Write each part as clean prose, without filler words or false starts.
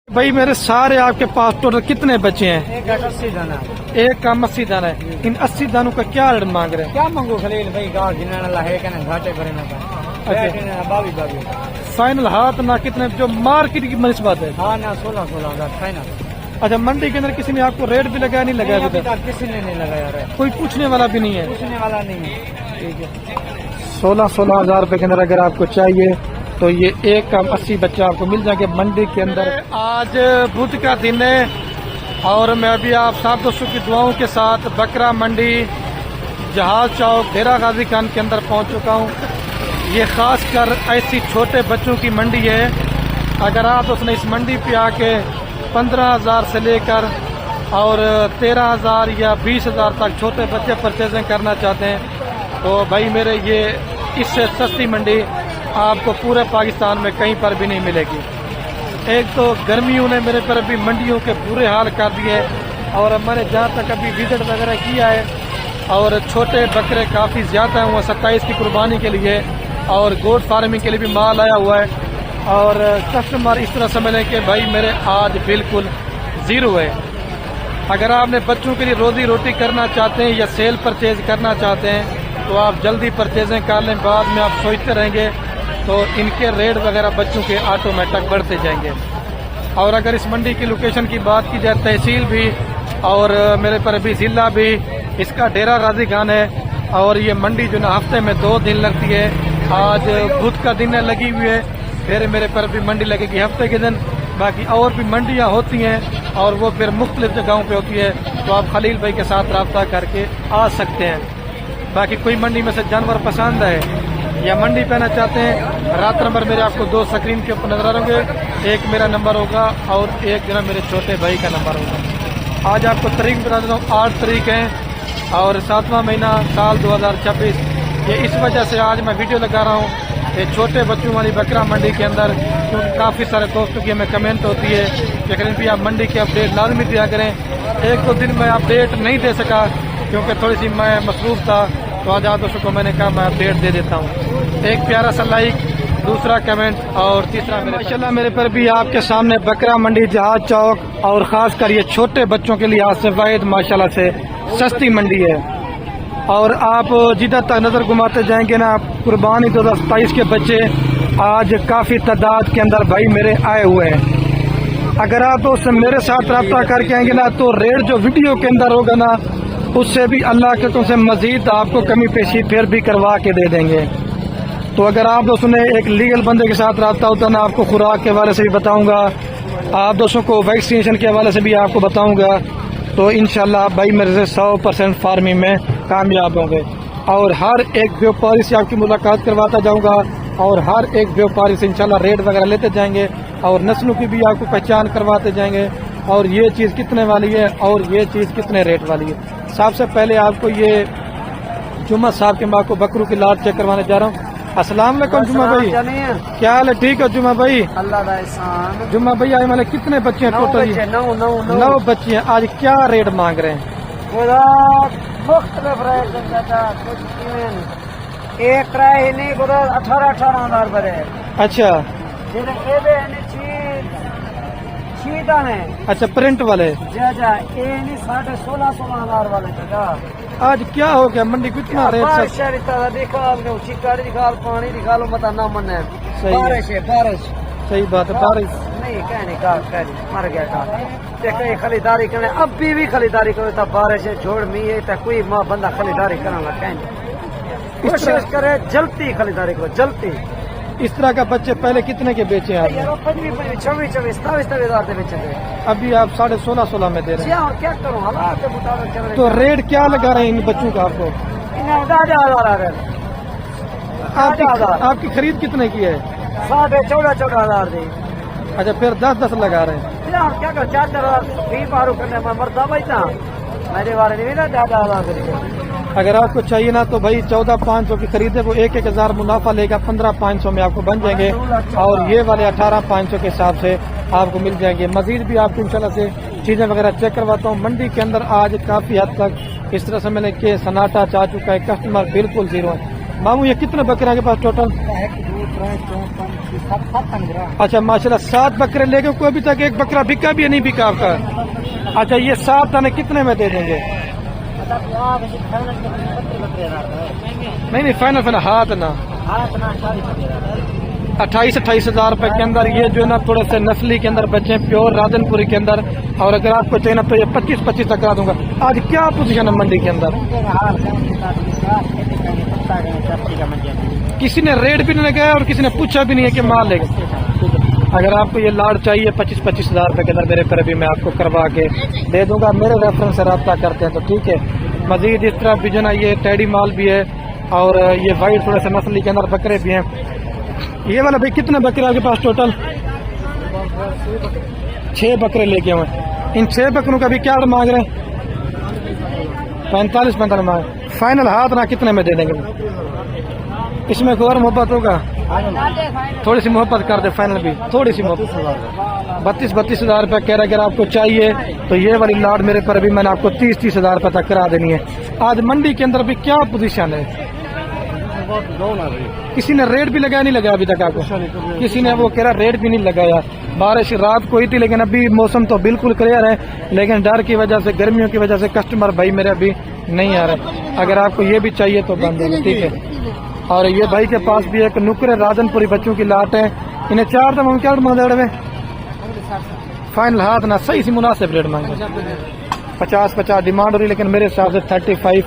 भाई मेरे सारे आपके पास टोटल कितने बच्चे हैं? एक 80 दाना। एक का 80 दाना है। इन 80 दानों का क्या रेट मांग रहे हैं? क्या मांगो खलील भाई गाँव गिनने वाला है क्या घाटे भरे ना बावी बावी फाइनल हाथ ना कितने जो मार्केट की मनस्बत है? हाँ ना 16-16 हजार फाइनल। अच्छा, मंडी के अंदर किसी ने आपको रेट भी लगाया नहीं लगाया? अभी तक किसी ने नहीं लगाया यार, कोई पूछने वाला भी नहीं है? पूछने वाला नहीं है। ठीक है, 16-16 हजार रुपए के अंदर अगर आपको चाहिए तो ये एक का 80 बच्चा आपको मिल जाएंगे मंडी के अंदर। आज बुध का दिन है और मैं अभी आप सब दोस्तों की दुआओं के साथ बकरा मंडी जहाज चौक डेरा गाजी खान के अंदर पहुंच चुका हूं। ये खास कर ऐसी छोटे बच्चों की मंडी है। अगर आप उसने इस मंडी पे आके 15,000 से लेकर और 13,000 या 20,000 तक छोटे बच्चे परचेजिंग करना चाहते हैं तो भाई मेरे ये इससे सस्ती मंडी आपको पूरे पाकिस्तान में कहीं पर भी नहीं मिलेगी। एक तो गर्मियों ने मेरे पर अभी मंडियों के बुरे हाल कर दिए और मैंने जहाँ तक अभी विजिट वगैरह किया है और छोटे बकरे काफ़ी ज़्यादा हुए 27 की कुर्बानी के लिए और गोट फार्मिंग के लिए भी माल आया हुआ है और कस्टमर इस तरह से मिले कि भाई मेरे आज बिल्कुल ज़ीरो है। अगर आपने बच्चों के लिए रोजी रोटी करना चाहते हैं या सेल परचेज करना चाहते हैं तो आप जल्दी परचेजिंग कर लें, बाद में आप सोचते रहेंगे तो इनके रेट वगैरह बच्चों के ऑटोमेटिक बढ़ते जाएंगे। और अगर इस मंडी की लोकेशन की बात की जाए, तहसील भी और मेरे पर अभी ज़िला भी इसका डेरा गाजी खान है और ये मंडी जो ना हफ्ते में 2 दिन लगती है। आज बुध का दिन लगी हुई है, फिर मेरे पर भी मंडी लगेगी हफ्ते के दिन। बाकी और भी मंडियाँ होती हैं और वो फिर मुख्तलिफ जगहों पे होती है तो आप खलील भाई के साथ रब्ता करके आ सकते हैं। बाकी कोई मंडी में से जानवर पसंद है या मंडी पहना चाहते हैं, रात नंबर मेरे आपको 2 स्क्रीन के ऊपर नजर आ रहे होंगे। एक मेरा नंबर होगा और एक जो मेरे छोटे भाई का नंबर होगा। आज आपको तारीख बता देता हूँ, 8 तारीख है और 7वां महीना साल 2026। ये इस वजह से आज मैं वीडियो लगा रहा हूँ ये छोटे बच्चों वाली बकरा मंडी के अंदर, क्योंकि काफ़ी सारे दोस्तों की हमें कमेंट होती है कि करीब भी आप मंडी की अपडेट लाजमी दिया करें। 1-2 दिन में अपडेट नहीं दे सका क्योंकि थोड़ी सी मैं मसरूफ था, तो आज आप दोस्तों को मैंने कहा मैं अपडेट दे देता हूँ। एक प्यारा सा लाइक, दूसरा कमेंट और तीसरा मेरे माशाल्लाह मेरे पर भी आपके सामने बकरा मंडी जहाज चौक और ख़ास कर ये छोटे बच्चों के लिहाज से वाहिद माशाल्लाह से सस्ती मंडी है। और आप जिधर तक नज़र घुमाते जाएंगे ना, कुर्बानी 2027 के बच्चे आज काफ़ी तादाद के अंदर भाई मेरे आए हुए हैं। अगर आप उससे मेरे साथ रब्ता करके आएंगे ना तो रेट जो वीडियो के अंदर होगा ना उससे भी अल्लाह के तुमसे मजीद आपको कमी पेशी फिर भी करवा के दे देंगे। तो अगर आप दोस्तों ने एक लीगल बंदे के साथ रब्ता होता ना, आपको खुराक के हवाले से भी बताऊंगा, आप दोस्तों को वैक्सीनेशन के हवाले से भी आपको बताऊंगा, तो इंशाल्लाह भाई मेरे से 100% फार्मिंग में कामयाब होंगे। और हर एक व्यापारी से आपकी मुलाकात करवाता जाऊंगा और हर एक व्यापारी से इंशाल्लाह रेट वगैरह लेते जाएंगे और नस्लों की भी आपको पहचान करवाते जाएंगे और ये चीज़ कितने वाली है और ये चीज़ कितने रेट वाली है। सबसे पहले आपको ये जुम्मा साहब के माँ को बकरू की लाट चेक करवाने जा रहा हूँ। अस्सलाम वालेकुम जुम्मा भाई, क्या हाल है? ठीक है जुम्मा भाई। अल्लाह जुम्मा भाई आए वाले कितने बच्चे हैं टोटल? 9 बच्चे हैं। आज क्या रेट मांग रहे हैं? एक ट्राई नहीं 18-18 हजार भरे। अच्छा अच्छा, प्रिंट वाले 16-16 हजार वाले। आज क्या हो गया मंडी को इतना रेट? पानी निकालो मत ना मन है। बारिश है, बारिश सही बात है, बारिश नहीं कहने मर गया खरीदारी करने अब भी खरीदारी करो तब बारिश है छोड़ मी है कोई माँ बंदा खरीदारी करने लगा। कोशिश करे जल्दी खरीदारी करो जल्दी। इस तरह का बच्चे पहले कितने के बेचे हैं? 26-27 हजार से बेचे थे। अभी आप 16.5 में दे रहे हैं। क्या करूँ हालात के मुताबिक। तो रेट क्या लगा रहे हैं इन बच्चों का आपको? आपकी खरीद कितने की है? 14.5 हजार दी। अच्छा, फिर 10-10 लगा रहे हैं। क्या करो 4-4 हजार पारू करने में मरता भाई ना मेरे बारे नहीं ना 10,000। अगर आपको चाहिए ना तो भाई 14,500 की खरीदे वो 1-1 हजार मुनाफा लेगा, 15,500 में आपको बन जाएंगे और ये वाले 18,500 के हिसाब से आपको मिल जाएंगे। मजीद भी आपको इंशाल्लाह से चीजें वगैरह चेक करवाता हूँ। मंडी के अंदर आज काफी हद तक इस तरह से मैंने के सन्नाटा चाह चुका है, कस्टमर बिल्कुल जीरो है। मामू ये कितने बकरे के पास टोटल? अच्छा माशाल्लाह 7 बकरे लेके कोई अभी तक एक बकरा बिका भी है, नहीं बिका आपका? अच्छा ये 7 दाने कितने में दे देंगे? नहीं फाइनल फाइनल हाथ ना 28 हजार रुपए के अंदर ये जो है ना थोड़े से नस्ली के अंदर बच्चे हैं, प्योर राजनपुरी के अंदर। और अगर आपको चाहिए ना तो ये 25 तक करा दूंगा। आज क्या पोजीशन है मंडी के अंदर? किसी ने रेट भी नहीं लगाया और किसी ने पूछा भी नहीं है कि माल लेगा। अगर आपको ये लाड़ चाहिए 25 हजार रुपए के अंदर मेरे पर भी मैं आपको करवा के दे दूंगा। मेरे रेफरेंस से रब्ता करते हैं तो ठीक है। मजीद इस तरह भी जो ना ये टैडी माल भी है और ये वाइट थोड़े से नस्ली के अंदर बकरे भी हैं। ये वाला भाई कितने बकरे आपके पास टोटल? 6 बकरे लेके हुए। इन 6 बकरों का भी क्या मांग रहे हैं? 45 मांग। फाइनल हाथ ना कितने में दे देंगे? इसमें कोई और मोहब्बत होगा? थोड़ी सी मोहब्बत कर दे, फाइनल भी थोड़ी सी मोहब्बत। 32 हजार रुपये कह रहे। अगर आपको चाहिए तो ये वाली लाड मेरे पर भी मैंने आपको 30 हजार रुपये तक करा देनी है। आज मंडी के अंदर भी क्या पोजीशन है? किसी ने रेट भी लगाया नहीं लगाया अभी तक आपको? किसी ने वो कह रहा रेट भी नहीं लगाया। बारिश रात को ही थी लेकिन अभी मौसम तो बिल्कुल क्लियर है, लेकिन डर की वजह से, गर्मियों की वजह से कस्टमर भाई मेरे अभी नहीं आ रहे। अगर आपको ये भी चाहिए तो बंद है, ठीक है। और ये भाई के पास भी एक नुकरे राजनपुरी बच्चों की लाट है। इन्हें 4 दम हम क्या मांगे? फाइनल हाथ ना सही सी मुनासिब रेट मांगे। 50 डिमांड हो रही, लेकिन मेरे हिसाब से 35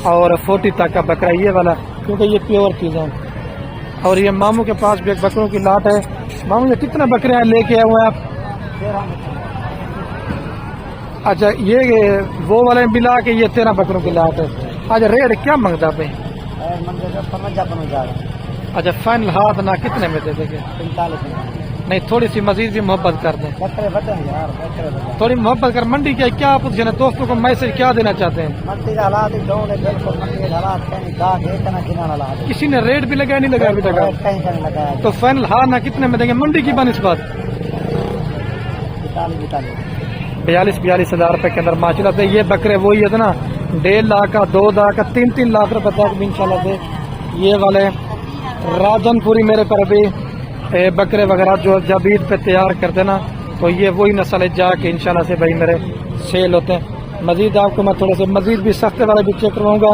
और 40 तक का बकरा ये वाला, क्योंकि ये प्योर चीज़ है। और ये मामू के पास भी एक बकरों की लाट है। मामू ये कितने बकरे हैं लेके आए हुए हैं आप? अच्छा ये वो वाले मिला के ये 13 बकरों की लाट है। अच्छा रेट क्या मांगता पे? अच्छा फाइनल हाथ ना कितने में दे देंगे? 45। नहीं थोड़ी सी मजीद भी मोहब्बत कर दें, थोड़ी मोहब्बत कर। मंडी का क्या पोजीशन है? दोस्तों को मैसेज क्या देना चाहते हैं? किसी ने रेट भी लगाया नहीं लगाया अभी तक? तो फाइनल हाथ ना कितने में देंगे? मंडी की बनिस्बत 42 हजार रुपए के अंदर माशाल्लाह से ये बकरे वही है ना 1.5 लाख का, 2 लाख का, 3 लाख रुपए तक इंशाल्लाह से ये वाले राजनपुरी मेरे पर भी बकरे वगैरह जो जब ईद पे तैयार करते ना तो ये वही नस्ल है जाके इंशाल्लाह से भाई मेरे सेल होते हैं। मजीद आपको मैं थोड़े से मजीद भी सस्ते वाले भी चेक करवाऊंगा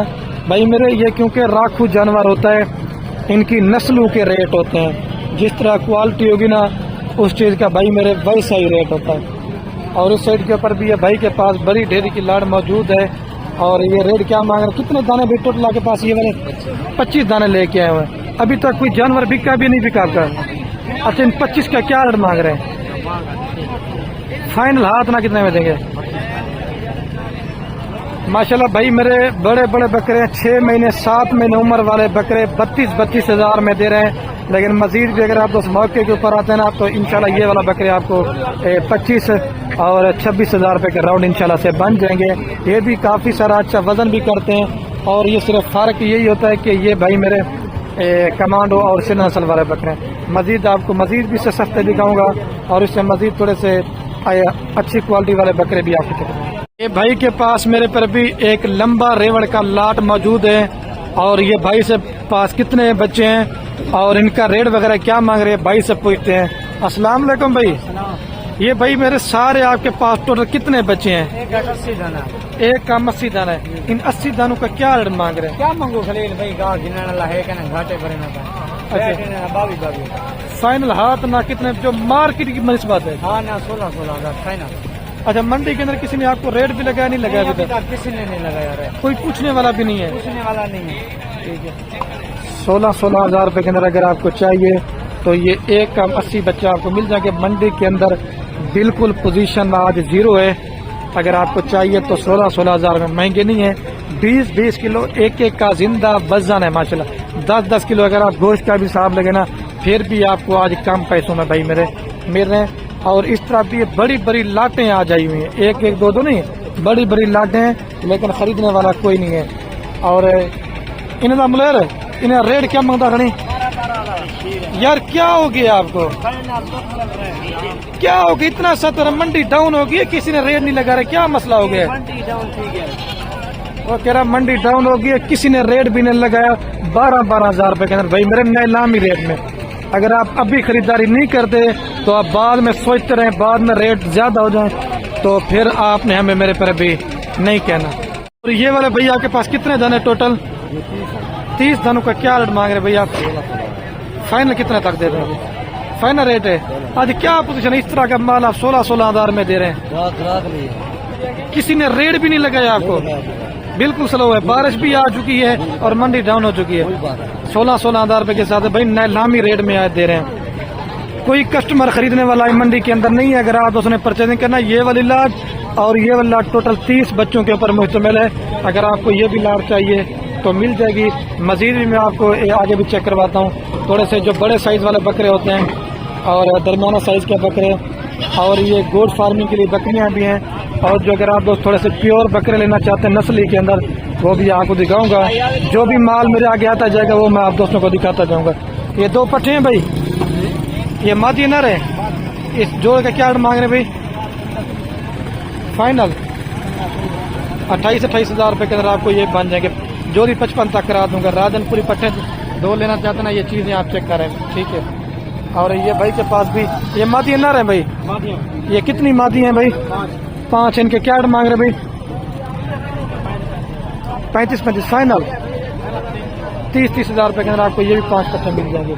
भाई मेरे। ये क्योंकि राखू जानवर होता है, इनकी नस्लों के रेट होते हैं। जिस तरह क्वालिटी होगी ना उस चीज़ का भाई मेरे वैसा ही रेट होता है। और इस साइड के ऊपर भी ये भाई के पास बड़ी ढेरी की लाड़ मौजूद है। और ये रेट क्या मांग रहे? कितने दाने भी टोटल आपके पास? ये वाले 25 दाने लेके आए हुए हैं। अभी तक कोई जानवर बिका भी नहीं बिका आपका? अच्छा इन 25 का क्या रेट मांग रहे हैं? फाइनल हाथ ना कितने में देंगे? माशाल्लाह भाई मेरे बड़े बड़े बकरे 6 महीने 7 महीने उम्र वाले बकरे 32 हजार में दे रहे हैं। लेकिन मजीद भी अगर आप उस मौके के ऊपर आते हैं ना तो इंशाल्लाह ये वाला बकरे आपको 25 और 26 हजार रुपये के राउंड इंशाल्लाह से बन जाएंगे। ये भी काफ़ी सारा अच्छा वजन भी करते हैं। और ये सिर्फ फ़र्क यही होता है कि ये भाई मेरे कमांडो और सिर नस्ल वाले बकरे। मजीद आपको मजीद भी से सस्ते दिखाऊंगा और इससे मजीद थोड़े से अच्छी क्वालिटी वाले बकरे भी आपको दिखाऊंगा। ये भाई के पास मेरे पर भी एक लंबा रेवड़ का लाट मौजूद है। और ये भाई से पास कितने बच्चे हैं और इनका रेट वगैरह क्या मांग रहे हैं भाई से पूछते हैं। अस्सलाम वालेकुम भाई। ये भाई मेरे सारे आपके पास टोटल कितने बच्चे हैं? एक 80 दाना। एक का 80 दाना है। इन 80 दानों का क्या रेट मांग रहे हैं? क्या मांगो खलील भाई? गाँव गिनने वाला है क्या? घाटे भरे ना। अच्छा फाइनल हाथ ना कितने जो मार्केट की नस्बत है? हाँ ना 16 हजार फाइनल। अच्छा मंडी के अंदर किसी ने आपको रेट भी लगाया नहीं लगाया अभी तक? किसी ने नहीं लगाया। कोई पूछने वाला भी नहीं है? पूछने वाला नहीं है। ठीक है। 16 हजार रुपए के अंदर अगर आपको चाहिए तो ये एक का 80 बच्चा आपको मिल जाएंगे मंडी के अंदर। बिल्कुल पोजीशन आज 0 है। अगर आपको चाहिए तो 16 हजार में महंगे नहीं है। 20 किलो एक का जिंदा वजन है माशाल्लाह। 10 किलो अगर आप गोश्त का भी हिसाब लगे ना फिर भी आपको आज कम पैसों में भाई मेरे मिल रहे हैं। और इस तरह भी बड़ी बड़ी लाटें आज आई हुई हैं। एक 2 नहीं, बड़ी बड़ी लाटें हैं लेकिन खरीदने वाला कोई नहीं है। और इन्हें मुलेर इन्हें रेट क्या मांगता खड़ी यार? क्या हो गया आपको? क्या हो गया? इतना सतर मंडी डाउन हो गई, किसी ने रेट नहीं लगा रहा, क्या मसला हो गया? वो कह रहा मंडी डाउन हो गई, किसी ने रेट भी नहीं लगाया। 12 हजार रुपए के अंदर भाई मेरे नीलामी रेट में अगर आप अभी खरीदारी नहीं करते तो आप बाद में सोचते रहें, बाद में रेट ज्यादा हो जाए तो फिर आपने हमें मेरे पर भी नहीं कहना। और ये वाले भैया आपके पास कितने दाने टोटल? 30 दानों का क्या रेट मांग रहे भैया? फाइनल कितने तक दे रहे हैं? फाइनल रेट है। आज क्या पोजीशन है? इस तरह का माल आप 16-16 हजार में दे रहे हैं, किसी ने रेट भी नहीं लगाया आपको? बिल्कुल स्लो है, बारिश भी आ चुकी है और मंडी डाउन हो चुकी है। 16-16 हजार रुपए के साथ भाई नीलामी रेट में आज दे रहे हैं। कोई कस्टमर खरीदने वाला है मंडी के अंदर नहीं है। अगर आप उसने परचेजिंग करना, ये वाली लाट और ये वाली लाट टोटल 30 बच्चों के ऊपर मुश्तमिल है। अगर आपको ये भी लाट चाहिए तो मिल जाएगी। मजीद भी मैं आपको आगे भी चेक करवाता हूँ। थोड़े से जो बड़े साइज वाले बकरे होते हैं और दरमियाना साइज के बकरे, और ये गोट फार्मिंग के लिए बकरियां भी हैं। और जो अगर आप दोस्त थोड़े से प्योर बकरे लेना चाहते हैं नस्ली के अंदर, वो भी आपको दिखाऊंगा। जो भी माल मेरे आगे आता जाएगा वो मैं आप दोस्तों को दिखाता जाऊंगा। ये 2 पट्टे हैं भाई, ये मादी नर है। इस जोड़ का क्या मांग रहे भाई? फाइनल 28-28 हजार रुपए के अंदर आपको ये बन जाएंगे। जोड़ी 55 तक करा दूंगा। राजनपुरी पट्टे 2 लेना चाहते ना, ये चीजें आप चेक करें, ठीक है। और ये भाई के पास भी ये मादी नर है भाई। ये कितनी मादी है भाई? 5। इनके क्या मांग रहे भाई? 35-35 फाइनल 30-30 हजार रुपए के अंदर आपको ये भी 5 पट्टे मिल जाएंगे।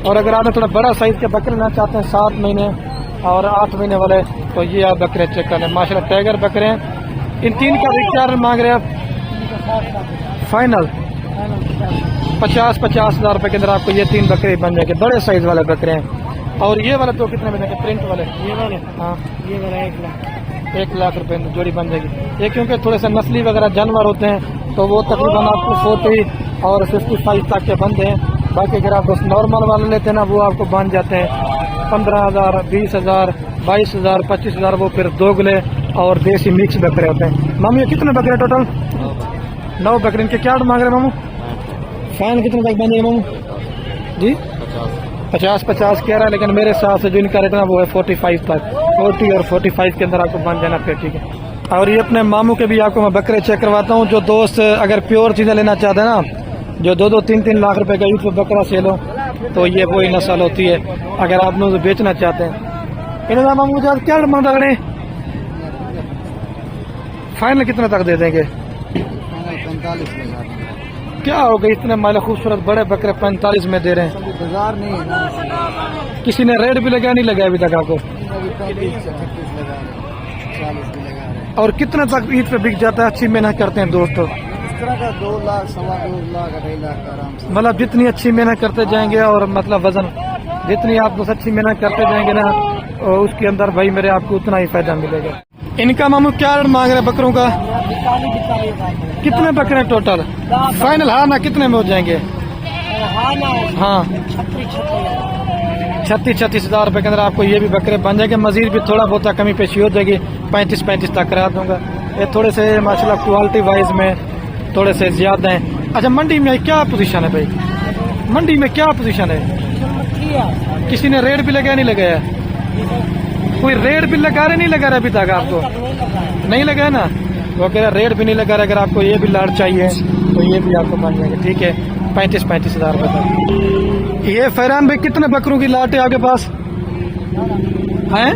और अगर आपने थोड़ा बड़ा साइज के बकरे लेना चाहते हैं 7 महीने और 8 महीने वाले, तो ये आप बकरे चेक कर लें। माशाल्लाह टाइगर बकरे हैं। इन 3 का भी क्या मांग रहे हैं आप? फाइनल 50-50 हजार रुपए के अंदर आपको ये 3 बकरे बन जाएंगे। बड़े साइज वाले बकरे हैं। और ये वाले तो कितने में देंगे? प्रिंट वाले ये वाले? हाँ, ये वाला 1 लाख रुपए में जोड़ी बन जाएगी। ये क्योंकि थोड़े से नस्ली वगैरह जानवर होते हैं तो वो तकरीबन आपको 40 और 55 तक के बनते हैं। बाकी अगर आप बस नॉर्मल वाले लेते हैं ना, वो आपको बन जाते हैं 15,000, 20,000, 22,000, 25,000। वो फिर दोगले और देसी मिक्स बकरे होते हैं। मामू ये कितने बकरे टोटल? 9 बकरे। इनके क्या मांग रहे हैं मामू? फाइन कितने तक बन जाएंगे मामू जी? 50-50 कह रहा है, लेकिन मेरे हिसाब से जो इनका रेट ना वो है 45 तक। 40 और 45 के अंदर आपको बन जाना फिर, ठीक है। और ये अपने मामू के भी आपको मैं बकरे चेक करवाता हूँ। जो दोस्त अगर प्योर चीजें लेना चाहते हैं ना, जो 2-2, 3-3 लाख रुपए का यूथ बकरा सेल हो, तो ये वही नस्ल होती है। अगर आप लोग बेचना चाहते हैं, इन्होंने मामू मुझे क्या मांग रहे हैं? फाइनल कितने तक दे देंगे? 45,000। क्या हो गई? इतने माले खूबसूरत बड़े बकरे 45 में दे रहे हैं। बाजार नहीं है ना। किसी ने रेट भी लगाया नहीं लगाया अभी तक आपको? 35-36 लगा रहे, 40 भी लगा रहे। और कितने तक ईद पे बिक जाता है? अच्छी मेहनत करते हैं दोस्तों। इस तरह का 2 लाख, 2.25 लाख, 2.5 लाख का आराम से। मतलब जितनी अच्छी मेहनत करते जाएंगे और मतलब वजन जितनी आप बस अच्छी मेहनत करते जाएंगे ना, और उसके अंदर भाई मेरे आपको उतना ही फायदा मिलेगा। इनका मामू क्या रेट मांग रहे हैं बकरों का? कितने बकरे टोटल? फाइनल हाँ ना कितने में हो जाएंगे? हाँ 36-36 हजार रुपए के अंदर आपको ये भी बकरे बन जाएंगे। मजीद भी थोड़ा बहुत कमी पेशी हो जाएगी, 35-35 तक करा दूंगा। ये थोड़े से माशाल्लाह क्वालिटी वाइज में थोड़े से ज्यादा हैं। अच्छा, मंडी में क्या पोजीशन है भाई? मंडी में क्या पोजीशन है? किसी ने रेट भी लगाया नहीं लगाया? कोई रेट भी लगा रहे नहीं लगा रहे अभी तक आपको? नहीं लगाया ना, वो कह रहा रेट भी नहीं लगा रहा। अगर आपको ये भी लाट चाहिए तो ये भी आपको बन जाएंगे, ठीक है। 35-35 हजार रुपए तक। ये फैरान भाई कितने बकरों की लाट है आपके पास? हैं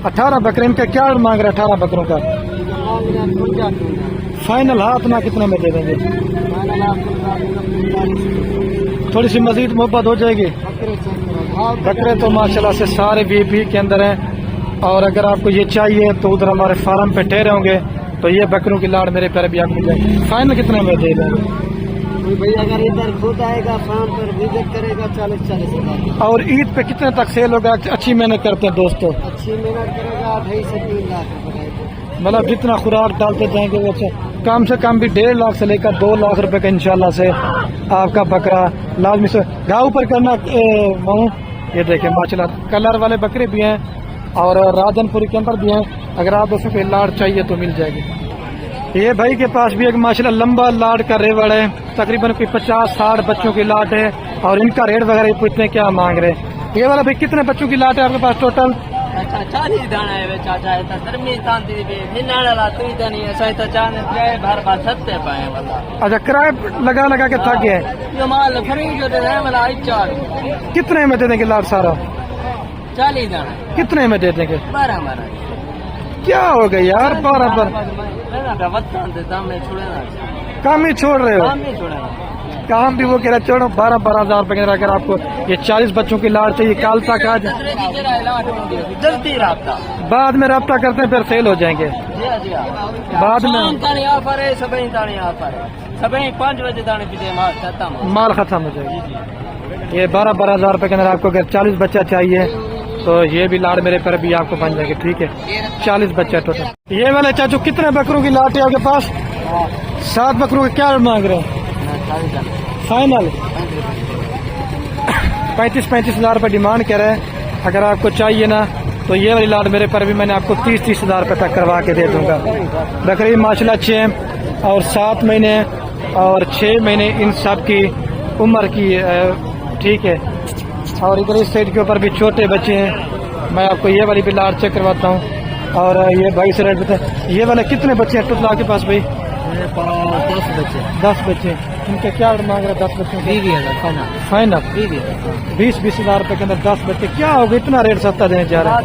18 बकरे। इनका क्या मांग रहे हैं 18 बकरों का? फाइनल हाथ ना कितने में दे देंगे? थोड़ी सी मजीद मोहब्बत हो जाएगी। बकरे तो माशाल्लाह से सारे वीपी के अंदर हैं। और अगर आपको ये चाहिए तो उधर हमारे फार्म पे ठहरे होंगे, तो ये बकरों की लाड़ मेरे पैर भी आपको मिल जाएगी। फाइनल कितने में दे देंगे? भाई अगर इधर खुद आएगा फार्म पर विजिट करेगा 40-40 हजार। और ईद पे कितने तक सेल होगा? अच्छी मेहनत करते हैं दोस्तों, अच्छी मेहनत करेगा 2.5 से 3 लाख। मतलब जितना खुराक डालते जाएंगे वो कम से कम भी 1.5 लाख से लेकर 2 लाख रुपए का इंशाल्लाह से आपका बकरा लाजमी से घाव पर करना। ये देखें माशाल्लाह कलर वाले बकरे भी हैं और राजनपुरी के अंदर भी हैं। अगर आप उसमें कोई लाड़ चाहिए तो मिल जाएगी। ये भाई के पास भी एक माशाल्लाह लंबा लाड़ का रेवड़ है, तकरीबन कोई 50-60 बच्चों की लाट है। और इनका रेट वगैरह पूछते हैं क्या मांग रहे हैं। ये वाला भाई कितने बच्चों की लाट है आपके पास टोटल? अच्छा 40 दाना है चाचा है तो धर्मी तांती भी निनाला तू इधर नहीं ऐसा तो चाने किराए भर भर सत्ते पाए वाला। अच्छा किराए लगा लगा के थक गए। ये माल फ्री जो दे रहे वाला 4 कितने में दे देंगे लाट सारा? 40 दाना कितने में दे देंगे? 12 क्या हो गया यार 12 पर? मेरा बच्चा दे दाम में छोड़ना काम ही छोड़ रहे हो? काम नहीं छोड़ना काम भी वो कह रहा छोड़ो 12-12 हजार रुपए के अंदर अगर आपको ये 40 बच्चों की लाट चाहिए काल तक आज जल्दी रास्ता बाद में रब्ता करते हैं फिर सेल हो जाएंगे बाद में। ऑफर है सबई दाने ऑफर है सबई 5 बजे दाने पीछे माल खत्म माल खत्म हो जाएगी। ये 12-12 हजार रुपए के अंदर आपको अगर 40 बच्चा चाहिए तो ये भी लाड़ मेरे पर भी आपको बन जाएगी। ठीक है 40 बच्चा टोटल। ये वाले चाचू कितने बकरों की लाट है आपके पास? 7 बकरों के क्या मांग रहे हैं? फाइनल 35-35 हजार रुपये डिमांड कर रहे हैं। अगर आपको चाहिए ना तो ये वाली लाट मेरे पर भी मैंने आपको 30-30 हजार रुपये तक करवा के दे दूंगा। बकरी माशाल्लाह 6 और 7 महीने और 6 महीने इन सब की उम्र की ठीक है। और इधर इस साइड के ऊपर भी छोटे बच्चे हैं। मैं आपको ये वाली भी लाट चेक करवाता हूँ। और ये भाई से रेट बताए ये वाले कितने बच्चे हैं टोटल आपके पास भाई? 10 बच्चे। इनके क्या मांग रहे हैं 10 बच्चों? 20,000 फाइनल 20-20 हजार रुपए के अंदर 10 बच्चे। क्या होगा इतना रेट सस्ता देने जा रहा है?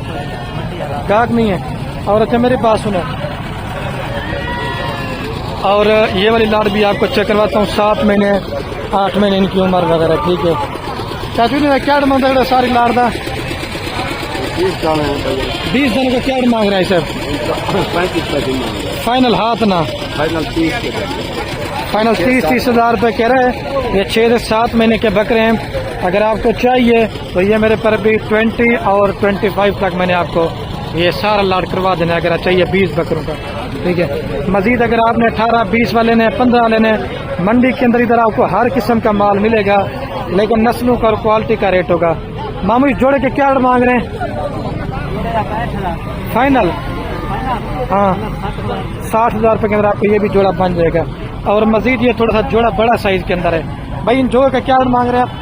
गाहक नहीं है। और अच्छा मेरी बात सुनो और ये वाली लाट भी आपको चेक करवाता हूँ 7 महीने 8 महीने इनकी उम्र वगैरह। ठीक है चाचू ने क्या मांग रहा है सारी लाट का? 20 जन का क्या मांग रहा है सर? 35 फाइनल हाथ ना फाइनल 30 हजार रुपए कह रहे हैं। ये 6 से 7 महीने के बकरे हैं। अगर आपको चाहिए तो ये मेरे पर भी 20 और 25 तक मैंने आपको ये सारा लाट करवा देना अगर चाहिए 20 बकरों का। ठीक है मजीद अगर आपने 18-20 वाले ने 15 वाले ने मंडी के अंदर इधर आपको हर किस्म का माल मिलेगा लेकिन नस्लों का और क्वालिटी का रेट होगा। मामू इस जोड़े के क्या मांग रहे हैं? फाइनल हाँ 60 हजार रुपए के अंदर आपको ये भी जोड़ा बन जाएगा। और मजीद ये थोड़ा सा जोड़ा बड़ा साइज के अंदर है। भाई इन जोड़े का क्या मांग रहे हैं आप?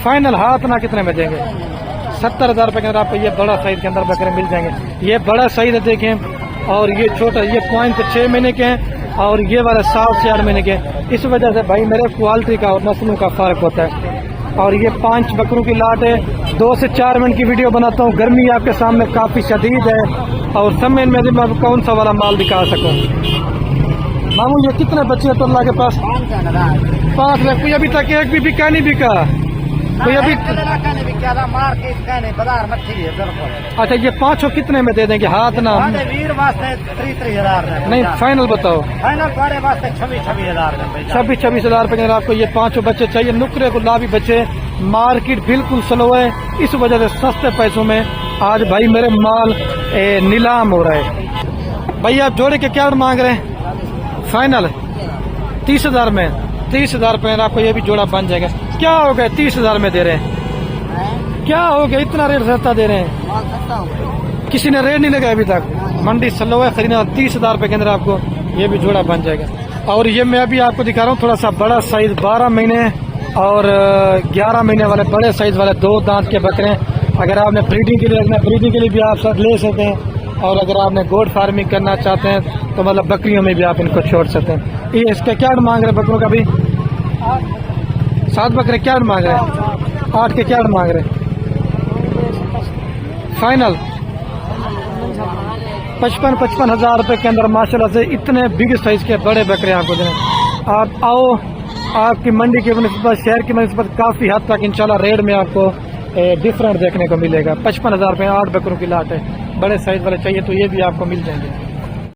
फाइनल हाथ ना कितने में देंगे? 70 हजार रुपए के अंदर आपको ये बड़ा साइज के अंदर बकरे मिल जाएंगे। ये बड़ा साइज है देखें। और ये छोटा ये पॉइंट 6 महीने के हैं और ये वाला 7 से 8 महीने के। इस वजह से भाई मेरे क्वालिटी का और नस्लों का फर्क होता है। और ये 5 बकरों की लाट है। 2 से 4 मिनट की वीडियो बनाता हूँ। गर्मी आपके सामने काफी शदीद है और समय में मैं कौन सा वाला माल दिखा सकूँ। मामू ये कितने बच्चे हैं टोला के पास? 5 लाख। कोई अभी तक एक भी बिका नहीं बिका? कोई अभी अच्छा ये 5 कितने में दे देंगे हाथ ना? नहीं फाइनल बताओ। 26 हजार रुपए के आपको ये 5 बच्चे चाहिए। नुकरे गुलाबी बच्चे। मार्केट बिल्कुल स्लो है इस वजह से सस्ते पैसों में आज भाई मेरे माल नीलाम हो रहा है। भाई आप जोड़े के क्या मांग रहे हैं? फाइनल 30 हजार में 30 हजार रुपए आपको ये भी जोड़ा बन जाएगा। क्या हो गया 30 हजार में दे रहे हैं? क्या हो गया इतना रेट सस्ता दे रहे हैं? किसी ने रेट नहीं लगाया अभी तक। मंडी स्लो है खरीदना 30 हजार रुपए के अंदर आपको ये भी जोड़ा बन जाएगा। और ये मैं अभी आपको दिखा रहा हूँ थोड़ा सा बड़ा साइज 12 महीने और 11 महीने वाले बड़े साइज वाले 2 दांत के बकरे। अगर आपने ब्रीडिंग के लिए रखना ब्रीडिंग के लिए भी आप सब ले सकते हैं। और अगर आपने गोट फार्मिंग करना चाहते हैं तो मतलब बकरियों में भी आप इनको छोड़ सकते हैं। ये इसका क्या मांग रहे बकरों का भी? 7 बकरे क्या मांग रहे हैं? 8 के क्या मांग रहे हैं? फाइनल 55 हजार रुपए के अंदर माशाल्लाह से इतने बिग साइज के बड़े बकरे आपको दें। आप आओ आपकी मंडी की निस्बत शहर की निस्बत काफी हद तक इंशाल्लाह रेट में आपको डिफरेंट देखने को मिलेगा। 55 हजार रुपये 8 बकरों की लाट है। बड़े साइज वाले चाहिए तो ये भी आपको मिल जाएंगे।